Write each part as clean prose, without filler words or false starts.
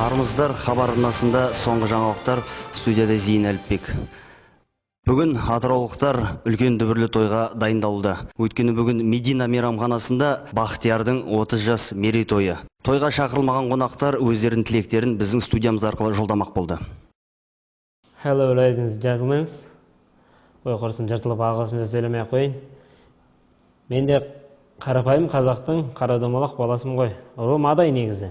Армыздар хабар арнасында соңғы жаңалықтар, студияда Зейін Әліпбек. Бүгін атыраулықтар үлкен дүбірлі тойға дайындалуда. Өйткені бүгін Медина мейрамханасында Бақтиярдың 30 жас мерейтойы. Тойға шақырылмаған қонақтар өздерінің тілектерін біздің студиямыз арқылы жолдамақ болды. Hello ladies and gentlemen. Ой, құрсын жыртылып ағылшынша сөйлемей қойын. Мен де қарапайым қазақтың қарадомалақ баласым ғой. Ромадай негізі.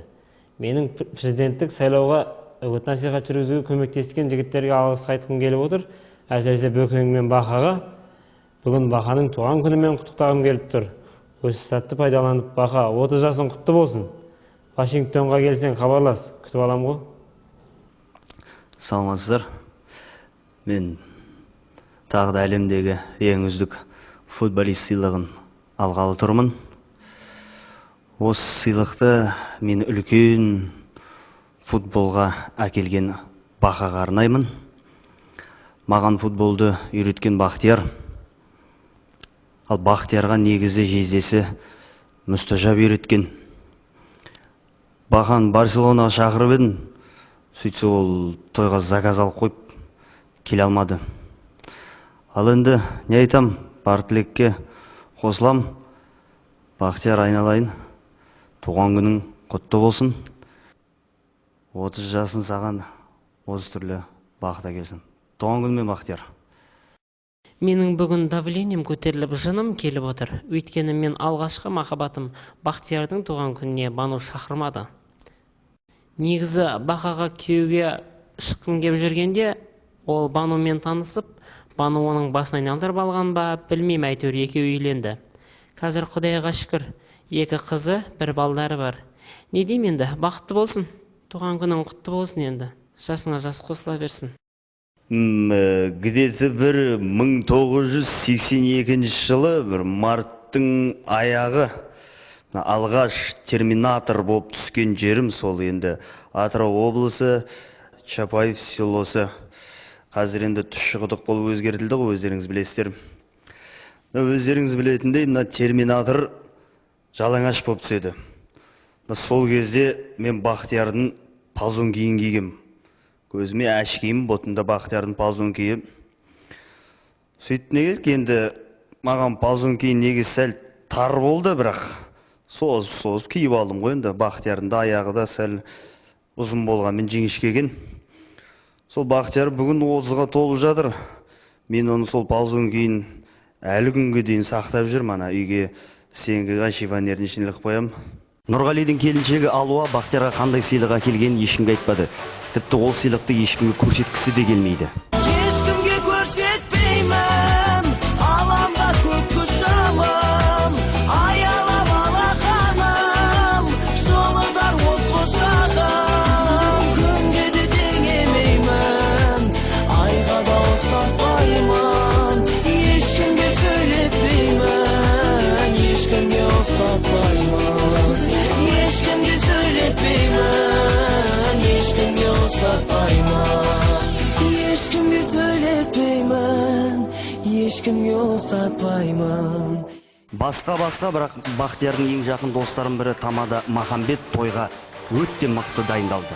Менің президенттік сайлауға үгіт насихат жүргізуге көмектескен жігіттерге алғыс айтқым келіп отыр. Әсіресе Бөкең мен Бақаға. Бүгін Бақаның туған күнімен құттықтағым келіп тұр. Осы сәтті пайдаланып, Бақа 30 жасың құтты болсын. Вашингтонға келсең хабарлас, күтіп алам ғой. Саламатсыздар. Мен тағы да әлемдегі ең үздік футболист сыйлығын алғалы тұрмын. Осы сыйлықты мен үлкен футболға әкелген Бақаға арнаймын. Маған футболды үйреткен Бақтияр. Ал Бақтиярға негізі жездесі Мұстажап үйреткен. Бақан Барселонаға шақырып едім. Сөйтсе ол тойға заказ алып қойып келе алмады. Ал енді не айтам, бар тілекке қосылам. Бақтияр, айналайын, туған күнің құтты болсын. 30 жасын саған осы түрлі бақыт әкелсін. Туған күнімен, Бақтияр. Менің бүгін давлением көтеріліп, жыным келіп отыр. Өйткені мен алғашқы махаббатым Бақтиярдың туған күніне Бану шақырмады. Негізі Бақаға күйеуге шыққым кеп жүргенде, ол Банумен танысып, Бану оның басын айналдырып алған ба, білмеймін, әйтеуір екеуі үйленді. Қазір Құдайға шүкір, 2 қызы, 1 балдары бар. Не деймін енді, бақытты болсын. Туған күнің құтты болсын енді. Жасыңа жас қосыла берсін. Где-то 1982 жылы марттың аяғы алғаш терминатор болып түскен жерім сол енді. Атырау облысы, Чапаев селосы. Қазір енді Тұщықұдық болып өзгертілді ғой, өздеріңіз білесіздер. Өздеріңіз білетіндей, терминатор жалаңаш болып түседі. Сол кезде мен Бақтиярдың палзон киін кигем. Көзіме әш киім, ботында Бақтиярдың палзон киім. Сөйтіне келік, енді маған палзон киін негіз сәл тар болды, бірақ соғып киіп алдым ғой. Енді Бақтиярдың аяғы да сәл ұзын болған, мен жіңішкеген. Сол Бақтияр бүгін 30-ға толып жатыр. Мен оны сол палзон киін әлі күнге дейін сақтап жүр, мана үйге сенгіға шифонердің ішіне іліп қоям. Нұрғалидың келіншегі Алуа Бақтиярға қандай сыйлық әкелгенін ешкімге айтпады. Тіпті ол сыйлықты ешкімге көрсеткісі де келмейді. Ешкімге көрсетпеймін, аламда көк құшамын, аялап алақаным, жолыдар от құшағым, күнге де теңемеймін, айға да ұстатпаймын, ешкімге сөйлетпеймін, ешкімге ұстатпаймын, ешкімге сөйлетпеймін, ешкімге ешкімге сөйлетпеймін, ешкімге ұстатпаймын. Басқа, бірақ Бақтиярдың ең жақын достарының бірі Тамада Махамбет тойға өте мықты дайындалды.